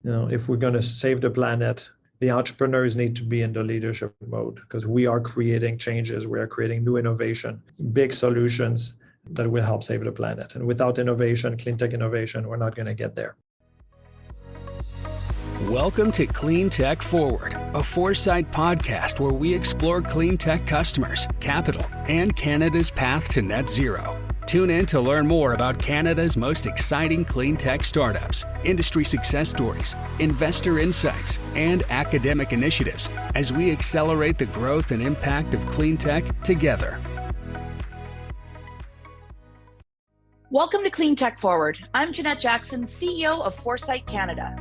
if we're going to save the planet, the entrepreneurs need to be in the leadership mode because we are creating changes. We are creating new innovation, big solutions that will help save the planet. And without innovation, clean tech innovation, we're not going to get there. Welcome to Cleantech Forward, a Foresight podcast where we explore clean tech customers, capital, and Canada's path to net zero. Tune in to learn more about Canada's most exciting clean tech startups, industry success stories, investor insights, and academic initiatives as we accelerate the growth and impact of clean tech together. Welcome to Cleantech Forward. I'm Jeanette Jackson, CEO of Foresight Canada.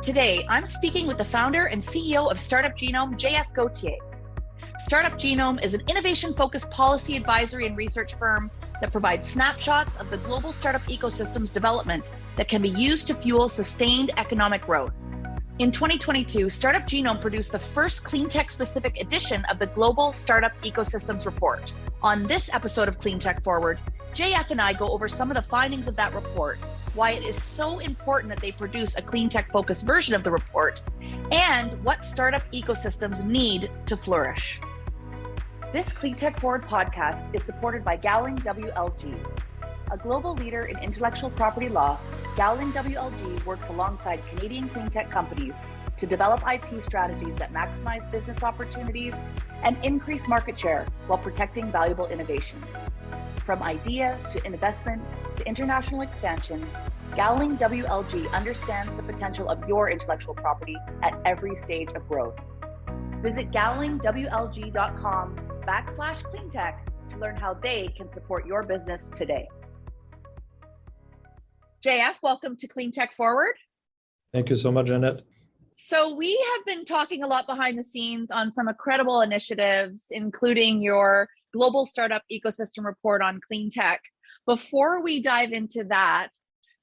Today, I'm speaking with the founder and CEO of Startup Genome, Gauthier. Startup Genome is an innovation-focused policy advisory and research firm that provides snapshots of the global startup ecosystem's development that can be used to fuel sustained economic growth. In 2022, Startup Genome produced the first cleantech-specific edition of the Global Startup Ecosystems Report. On this episode of Cleantech Forward, JF and I go over some of the findings of that report, why it is so important that they produce a cleantech-focused version of the report, and what startup ecosystems need to flourish. This Cleantech Forward podcast is supported by Gowling WLG. A global leader in intellectual property law, Gowling WLG works alongside Canadian cleantech companies to develop IP strategies that maximize business opportunities and increase market share while protecting valuable innovation. From idea to investment to international expansion, Gowling WLG understands the potential of your intellectual property at every stage of growth. Visit gowlingwlg.com/cleantech to learn how they can support your business today. JF, welcome to Cleantech Forward. Thank you so much, Jeanette. So we have been talking a lot behind the scenes on some incredible initiatives, including your Global Startup Ecosystem Report on clean tech. Before we dive into that,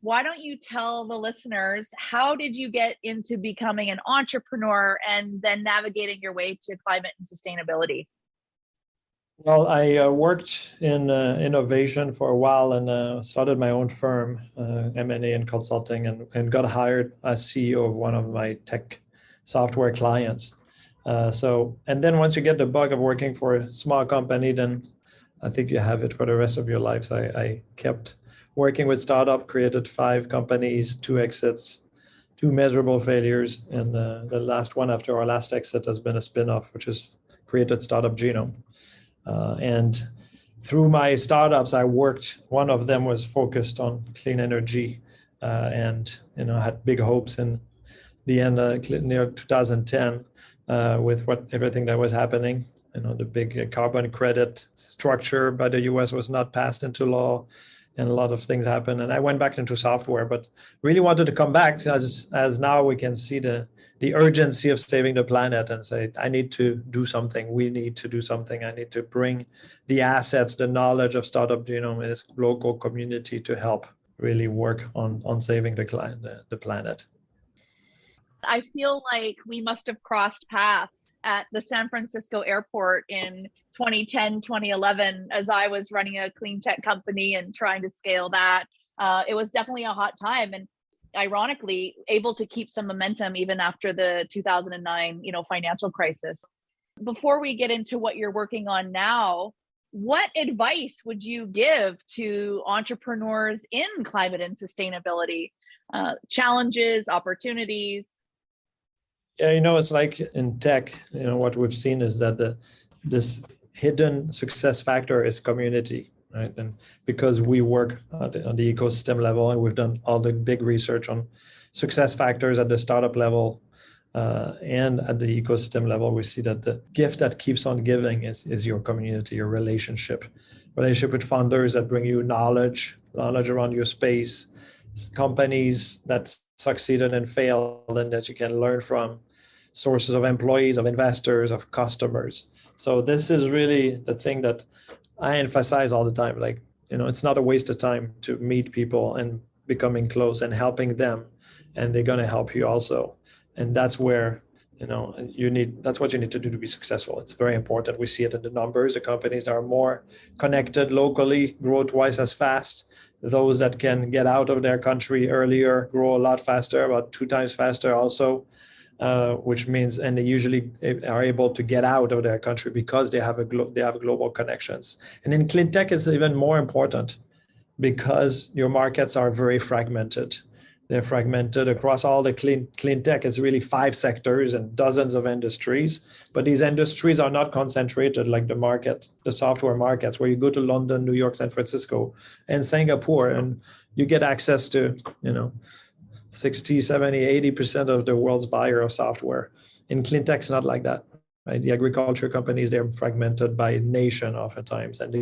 why don't you tell the listeners, how did you get into becoming an entrepreneur and then navigating your way to climate and sustainability? Well, I worked in innovation for a while and started my own firm, M&A and consulting, and got hired as CEO of one of my tech software clients. And then once you get the bug of working for a small company, then I think you have it for the rest of your life. So I kept working with startup, created 5 companies, 2 exits, 2 measurable failures. And the last one after our last exit has been a spin-off, which has created Startup Genome. And through my startups, I worked, one of them was focused on clean energy and had big hopes in the end, near 2010, with everything that was happening. The big carbon credit structure by the US was not passed into law, and a lot of things happened. And I went back into software, but really wanted to come back as now we can see the urgency of saving the planet and say, I need to do something. We need to do something. I need to bring the assets, the knowledge of Startup Genome in this local community to help really work on saving the planet. I feel like we must have crossed paths at the San Francisco airport in 2010, 2011, as I was running a clean tech company and trying to scale that. It was definitely a hot time, and ironically, able to keep some momentum even after the 2009, financial crisis. Before we get into what you're working on now, what advice would you give to entrepreneurs in climate and sustainability? Challenges, opportunities? Yeah, it's like in tech, what we've seen is that this hidden success factor is community, right? And because we work on the ecosystem level, and we've done all the big research on success factors at the startup level and at the ecosystem level, we see that the gift that keeps on giving is your community, your relationship with founders that bring you knowledge around your space, companies that succeeded and failed and that you can learn from, sources of employees, of investors, of customers. So this is really the thing that I emphasize all the time. It's not a waste of time to meet people and becoming close and helping them, and they're going to help you also. And that's where that's what you need to do to be successful. It's very important. We see it in the numbers. The companies that are more connected locally grow twice as fast. Those that can get out of their country earlier grow a lot faster, about 2 times faster also, which means, and they usually are able to get out of their country because they have global connections. And in clean tech, it's even more important because your markets are very fragmented. They're fragmented across all the clean tech. It's really 5 sectors and dozens of industries, but these industries are not concentrated like the software markets, where you go to London, New York, San Francisco, and Singapore, and you get access to 60, 70, 80% of the world's buyer of software. In clean tech, it's not like that. Right? The agriculture companies, they're fragmented by nation oftentimes, and the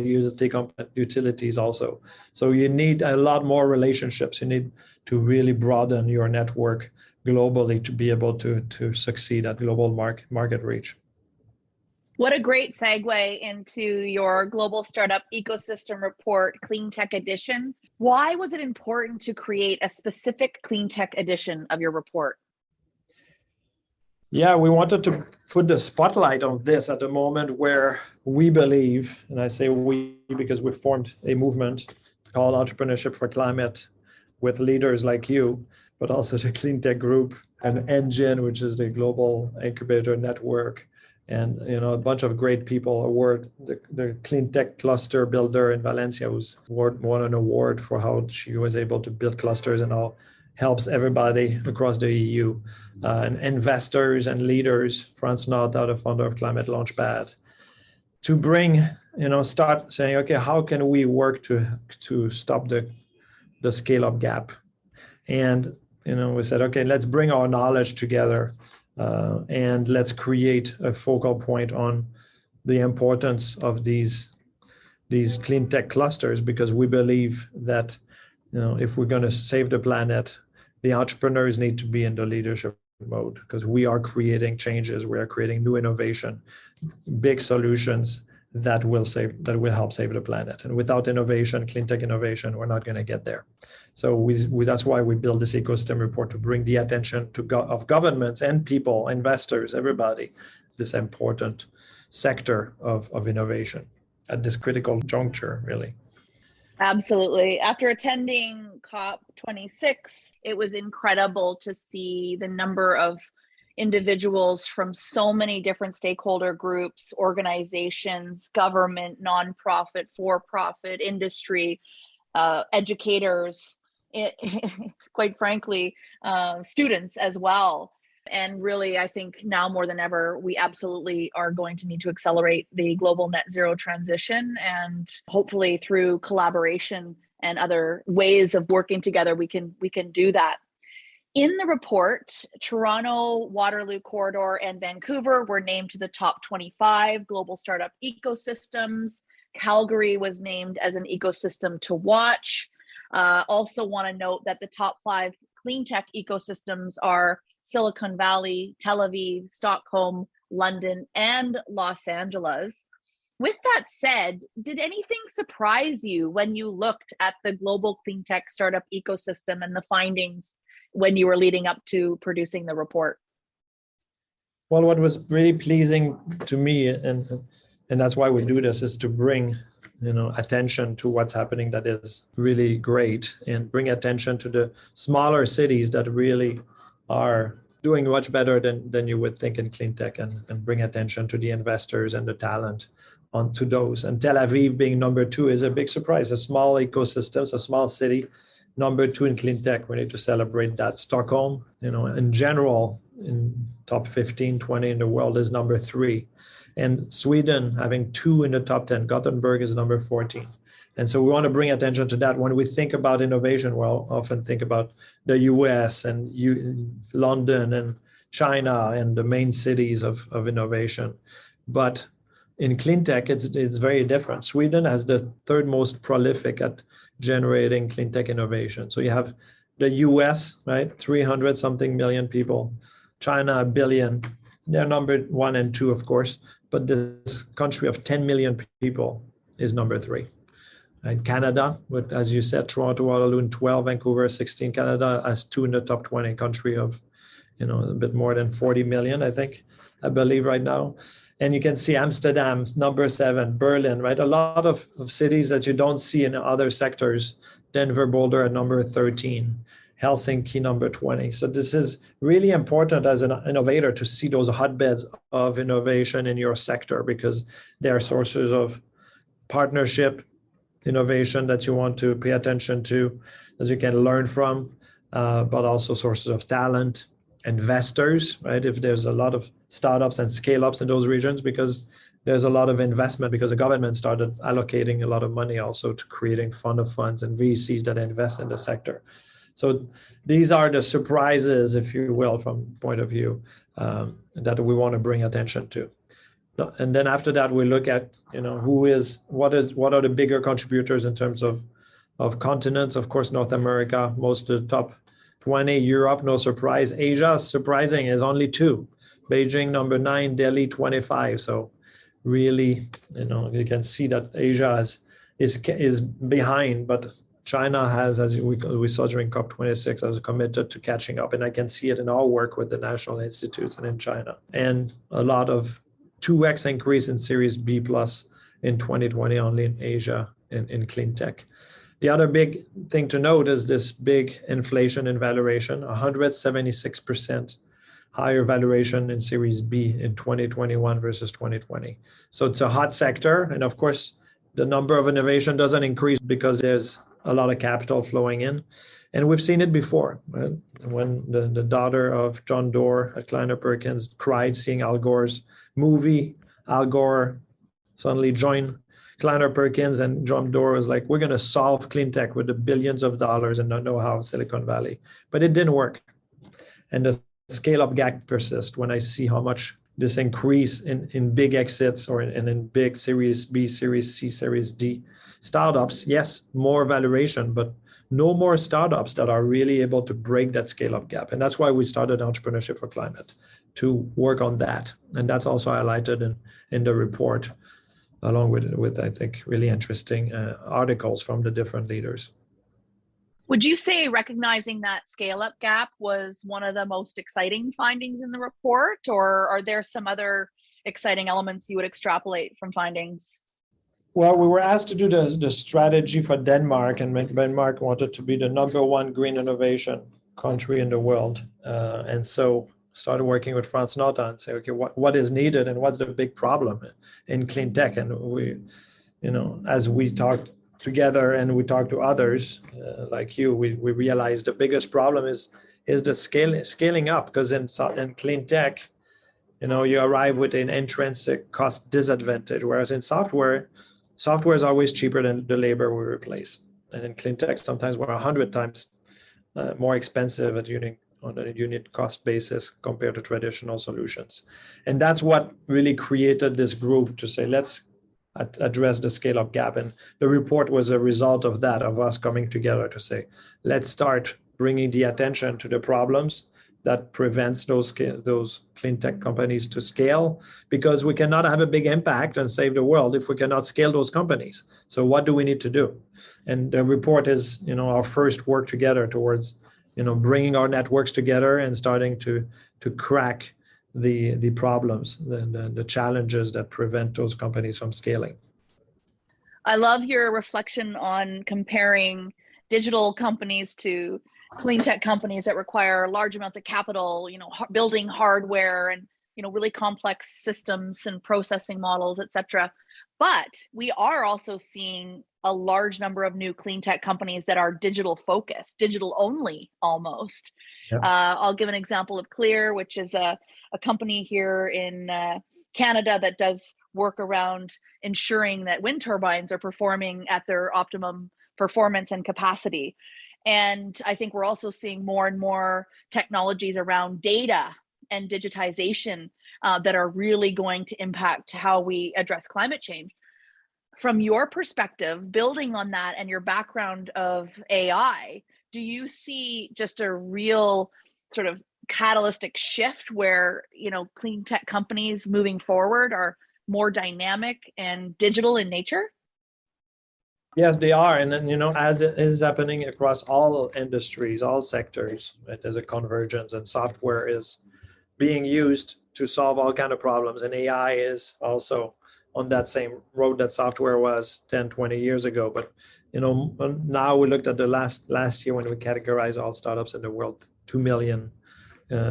utilities also. So you need a lot more relationships. You need to really broaden your network globally to be able to succeed at global market reach. What a great segue into your Global Startup Ecosystem Report, Cleantech Edition. Why was it important to create a specific Cleantech edition of your report? Yeah, we wanted to put the spotlight on this at the moment where we believe, and I say we because we formed a movement called Entrepreneurship for Climate with leaders like you, but also the Cleantech Group and Engine, which is the global incubator network, and a bunch of great people. The Cleantech cluster builder in Valencia, who's won an award for how she was able to build clusters and how helps everybody across the EU, and investors and leaders. Franz Nauta, the founder of Climate Launchpad, to bring, start saying, okay, how can we work to stop the scale-up gap? And we said, okay, let's bring our knowledge together, and let's create a focal point on the importance of these clean tech clusters, because we believe that if we're going to save the planet, the entrepreneurs need to be in the leadership mode, because we are creating changes, we are creating new innovation, big solutions that will help save the planet. And without innovation, clean tech innovation, we're not going to get there. So that's why we build this ecosystem report, to bring the attention of governments and people, investors, everybody, this important sector of innovation at this critical juncture, really. Absolutely. After attending COP26, it was incredible to see the number of individuals from so many different stakeholder groups, organizations, government, nonprofit, for-profit, industry, educators, quite frankly, students as well. And really, I think now more than ever, we absolutely are going to need to accelerate the global net zero transition. And hopefully through collaboration and other ways of working together, we can do that. In the report, Toronto, Waterloo Corridor, and Vancouver were named to the top 25 global startup ecosystems. Calgary was named as an ecosystem to watch. Also want to note that the top 5 clean tech ecosystems are Silicon Valley, Tel Aviv, Stockholm, London, and Los Angeles. With that said, did anything surprise you when you looked at the global clean tech startup ecosystem and the findings when you were leading up to producing the report? Well, what was really pleasing to me, and that's why we do this, is to bring attention to what's happening that is really great, and bring attention to the smaller cities that really are doing much better than you would think in clean tech, and bring attention to the investors and the talent onto those. And Tel Aviv being number 2 is a big surprise. A small ecosystem, a small city, number 2 in clean tech. We need to celebrate that. Stockholm, in general, in top 15, 20 in the world, is number 3. And Sweden having 2 in the top 10. Gothenburg is number 14. And so we want to bring attention to that. When we think about innovation, we'll often think about the US and London and China and the main cities of innovation. But in clean tech, it's very different. Sweden has the 3rd most prolific at generating clean tech innovation. So you have the US, right? 300 something million people. China, 1 billion. They're number 1 and 2, of course. But this country of 10 million people is number 3. And Canada, with, as you said, Toronto, Waterloo in 12, Vancouver 16, Canada as 2 in the top 20 country of, a bit more than 40 million, I believe right now. And you can see Amsterdam's number 7, Berlin, right? A lot of cities that you don't see in other sectors. Denver, Boulder at number 13, Helsinki number 20. So this is really important as an innovator to see those hotbeds of innovation in your sector, because they are sources of partnership, innovation that you want to pay attention to, as you can learn from, but also sources of talent, investors, right? If there's a lot of startups and scale-ups in those regions, because there's a lot of investment, because the government started allocating a lot of money also to creating fund of funds and VCs that invest in the sector. So these are the surprises, if you will, from point of view that we want to bring attention to. And then after that, we look at, what are the bigger contributors in terms of continents. Of course, North America, most of the top 20, Europe, no surprise. Asia, surprising, is only 2. Beijing, number 9, Delhi, 25. So really, you can see that Asia is behind, but China has, as we saw during COP26, has committed to catching up. And I can see it in our work with the national institutes and in China. And a lot of 2x increase in Series B plus in 2020 only in Asia in clean tech. The other big thing to note is this big inflation in valuation, 176% higher valuation in Series B in 2021 versus 2020. So it's a hot sector. And of course, the number of innovation doesn't increase because there's a lot of capital flowing in. And we've seen it before, right? When the daughter of John Doerr at Kleiner Perkins cried seeing Al Gore's movie, Al Gore suddenly joined Kleiner Perkins, and John Doerr was like, we're going to solve clean tech with the billions of dollars and the know-how of Silicon Valley. But it didn't work. And the scale-up gap persists when I see how much this increase in big exits or in big Series B, Series C, Series D startups. Yes, more valuation, but no more startups that are really able to break that scale-up gap. And that's why we started Entrepreneurship for Climate, to work on that. And that's also highlighted in the report, along with I think, really interesting articles from the different leaders. Would you say recognizing that scale-up gap was one of the most exciting findings in the report, or are there some other exciting elements you would extrapolate from findings? Well, we were asked to do the strategy for Denmark, and Denmark wanted to be the number 1 green innovation country in the world. And so started working with France Nota and say, okay, what is needed and what's the big problem in clean tech? And we, as we talked together and we talked to others like you, we realized the biggest problem is the scaling up, because in clean tech, you arrive with an intrinsic cost disadvantage, whereas in software is always cheaper than the labor we replace. And in clean tech, sometimes we're 100 times more expensive on a unit cost basis compared to traditional solutions. And that's what really created this group to say, let's address the scale-up gap. And the report was a result of that, of us coming together to say, let's start bringing the attention to the problems that prevents those clean tech companies to scale, because we cannot have a big impact and save the world if we cannot scale those companies. So what do we need to do? And the report is, our first work together towards, bringing our networks together and starting to crack the problems, the challenges that prevent those companies from scaling. I love your reflection on comparing digital companies to clean tech companies that require large amounts of capital, building hardware and, really complex systems and processing models, et cetera. But we are also seeing a large number of new clean tech companies that are digital focused, digital only almost. Yeah. I'll give an example of Clear, which is a company here in Canada that does work around ensuring that wind turbines are performing at their optimum performance and capacity. And I think we're also seeing more and more technologies around data and digitization that are really going to impact how we address climate change. From your perspective, building on that and your background of AI, do you see just a real sort of catalytic shift where, clean tech companies moving forward are more dynamic and digital in nature? Yes, they are. And then, as it is happening across all industries, all sectors, right, there's a convergence, and software is being used to solve all kind of problems. And AI is also on that same road that software was 10, 20 years ago. But, now we looked at the last year when we categorized all startups in the world, 2 million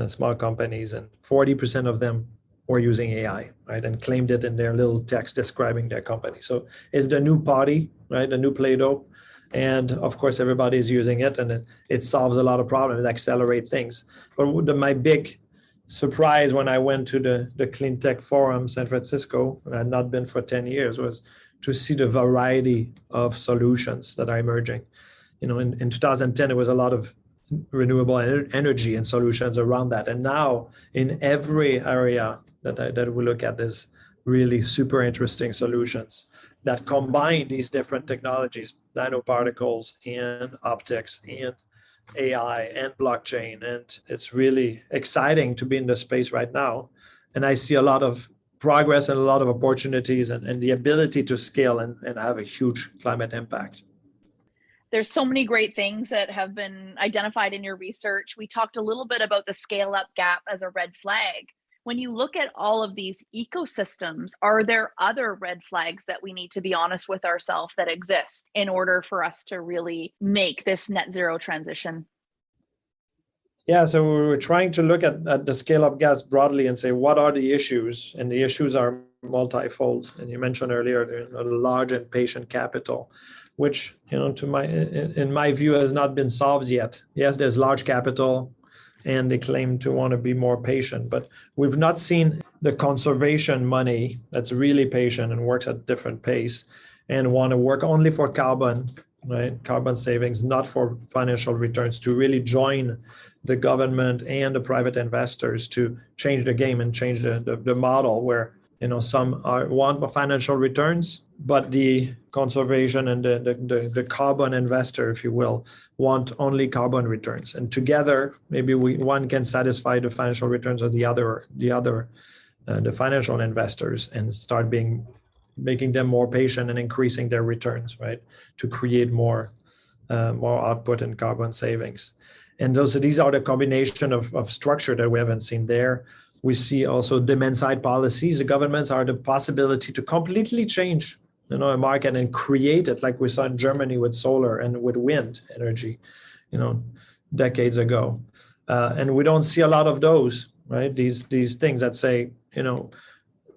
small companies, and 40% of them were using AI, right? And claimed it in their little text describing their company. So it's the new party, right? The new Play-Doh. And of course, everybody is using it, and it solves a lot of problems, it accelerates things. But my big surprise when I went to the Cleantech Forum, San Francisco, and I had not been for 10 years, was to see the variety of solutions that are emerging. In 2010, there was a lot of renewable energy and solutions around that. And now in every area that we look at, there's really super interesting solutions that combine these different technologies, nanoparticles and optics and AI and blockchain. And it's really exciting to be in the space right now. And I see a lot of progress and a lot of opportunities, and the ability to scale and have a huge climate impact. There's so many great things that have been identified in your research. We talked a little bit about the scale up gap as a red flag. When you look at all of these ecosystems, are there other red flags that we need to be honest with ourselves that exist in order for us to really make this net zero transition? Yeah, so we were trying to look at the scale up gas broadly and say, what are the issues? And the issues are multifold. And you mentioned earlier, there's a large and patient capital, which, in my view, has not been solved yet. Yes, there's large capital, and they claim to want to be more patient, but we've not seen the conservation money that's really patient and works at different pace and want to work only for carbon, right? Carbon savings, not for financial returns, to really join the government and the private investors to change the game and change the model where, some want financial returns, but the conservation and the carbon investor, if you will, want only carbon returns. And together, maybe one can satisfy the financial returns of the financial investors, and start making them more patient and increasing their returns, right, to create more output and carbon savings. And these are the combination of structure that we haven't seen there. We see also demand side policies. The governments are the possibility to completely change a market and create it, like we saw in Germany with solar and with wind energy, decades ago. And we don't see a lot of those, right? These things that say,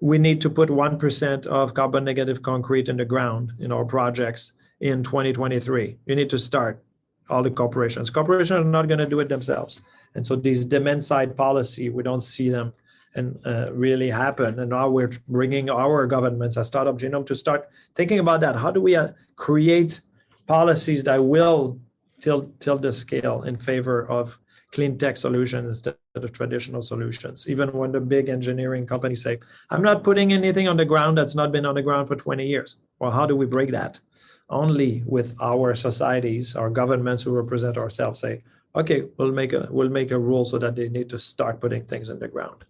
we need to put 1% of carbon negative concrete in the ground in our projects in 2023. You need to start all the corporations. Corporations are not going to do it themselves. And so these demand side policy, we don't see them and really happen. And now we're bringing our governments as Startup Genome to start thinking about that. How do we create policies that will tilt the scale in favor of clean tech solutions instead of traditional solutions? Even when the big engineering companies say, I'm not putting anything on the ground that's not been on the ground for 20 years. Well, how do we break that? Only with our societies, our governments who represent ourselves say, okay, we'll make a rule so that they need to start putting things in the ground.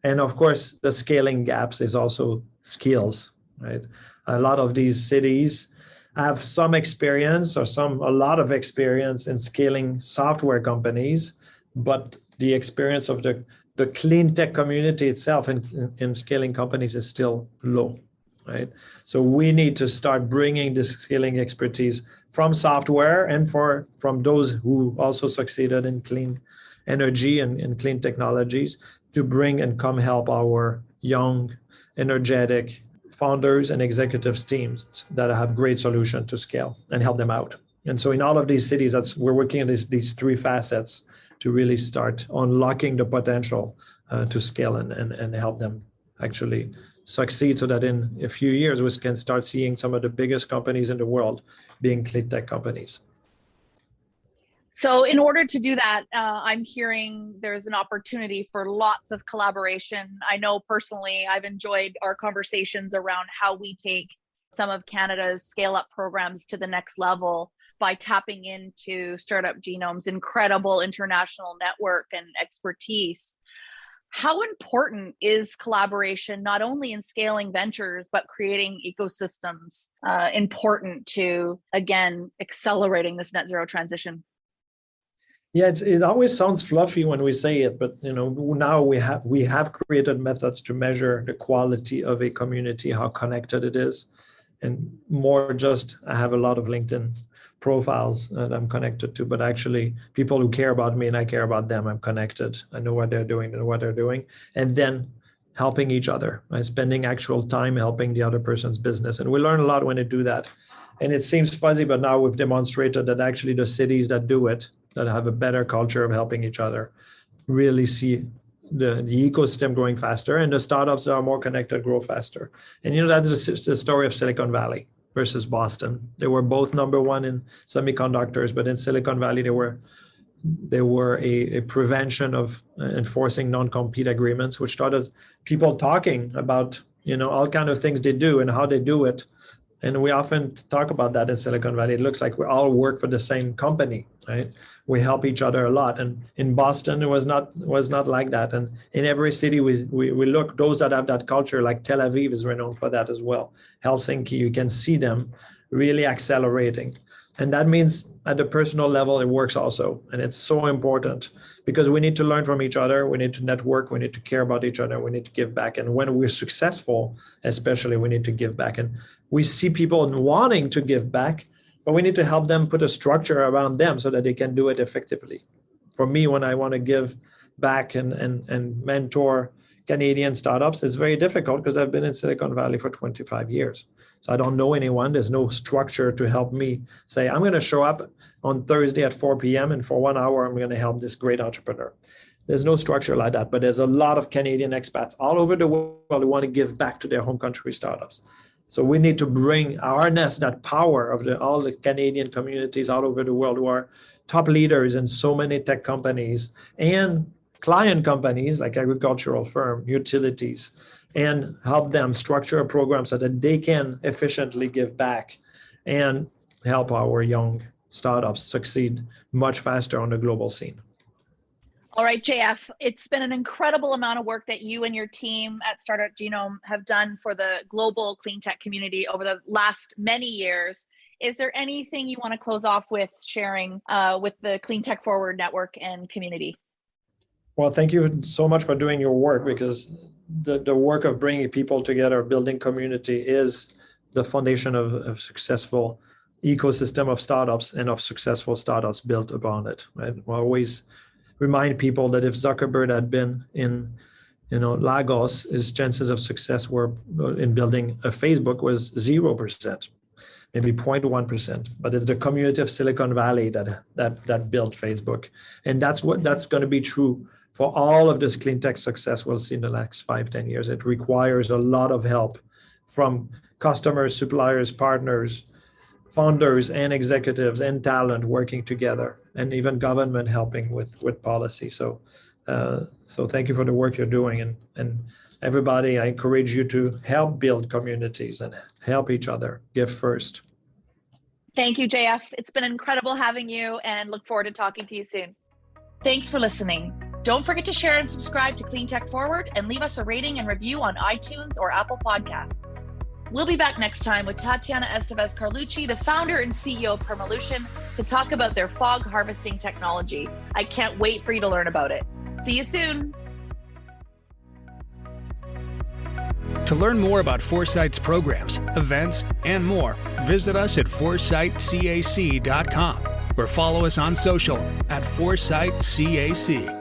And of course, the scaling gaps is also skills, right? A lot of these cities have some experience or a lot of experience in scaling software companies, but the experience of the clean tech community itself in scaling companies is still low, right? So we need to start bringing this scaling expertise from software and from those who also succeeded in clean energy and clean technologies to bring and come help our young, energetic founders and executives teams that have great solution to scale and help them out. And so in all of these cities, we're working on these three facets to really start unlocking the potential to scale and help them actually succeed, so that in a few years we can start seeing some of the biggest companies in the world being clean tech companies. So in order to do that, I'm hearing there's an opportunity for lots of collaboration. I know personally, I've enjoyed our conversations around how we take some of Canada's scale-up programs to the next level by tapping into Startup Genome's incredible international network and expertise. How important is collaboration, not only in scaling ventures, but creating ecosystems important to, again, accelerating this net zero transition? Yeah, it always sounds fluffy when we say it, but now we have created methods to measure the quality of a community, how connected it is, and more just I have a lot of LinkedIn profiles that I'm connected to, but actually people who care about me and I care about them, I'm connected. I know what they're doing and what they're doing, and then helping each other, right? Spending actual time helping the other person's business, and we learn a lot when they do that. And it seems fuzzy, but now we've demonstrated that actually the cities that do it, that have a better culture of helping each other, really see the ecosystem growing faster, and the startups that are more connected grow faster. And that's the story of Silicon Valley versus Boston. They were both number one in semiconductors, but in Silicon Valley, they were a prevention of enforcing non-compete agreements, which started people talking about all kind of things they do and how they do it. And we often talk about that in Silicon Valley. It looks like we all work for the same company, right? We help each other a lot. And in Boston, it was not like that. And in every city we look, those that have that culture, like Tel Aviv is renowned for that as well. Helsinki, you can see them really accelerating. And that means at the personal level, it works also. And it's so important because we need to learn from each other. We need to network. We need to care about each other. We need to give back. And when we're successful, especially, we need to give back. And we see people wanting to give back, but we need to help them put a structure around them so that they can do it effectively. For me, when I want to give back and mentor Canadian startups, it's very difficult because I've been in Silicon Valley for 25 years. So I don't know anyone. There's no structure to help me say, I'm going to show up on Thursday at 4 p.m. and for 1 hour, I'm going to help this great entrepreneur. There's no structure like that, but there's a lot of Canadian expats all over the world who want to give back to their home country startups. So we need to bring awareness, that power of all the Canadian communities all over the world who are top leaders in so many tech companies and client companies like agricultural firm, utilities, and help them structure a program so that they can efficiently give back and help our young startups succeed much faster on the global scene. All right, JF, it's been an incredible amount of work that you and your team at Startup Genome have done for the global clean tech community over the last many years. Is there anything you want to close off with sharing with the Cleantech Forward network and community? Well, thank you so much for doing your work, because the work of bringing people together, building community, is the foundation of successful ecosystem of startups and of successful startups built upon it. Right? We always remind people that if Zuckerberg had been in Lagos, his chances of success were in building a Facebook was 0%, maybe 0.1%. But it's the community of Silicon Valley that built Facebook, and that's going to be true for all of this clean tech success we'll see in the next 5-10 years. It requires a lot of help from customers, suppliers, partners, founders, and executives, and talent working together, and even government helping with policy. So thank you for the work you're doing, and everybody, I encourage you to help build communities and help each other. Give first. Thank you, JF. It's been incredible having you, and look forward to talking to you soon. Thanks for listening. Don't forget to share and subscribe to Cleantech Forward, and leave us a rating and review on iTunes or Apple Podcasts. We'll be back next time with Tatiana Estevez-Carlucci, the founder and CEO of Permalution, to talk about their fog harvesting technology. I can't wait for you to learn about it. See you soon. To learn more about Foresight's programs, events, and more, visit us at foresightcac.com or follow us on social at Foresight CAC.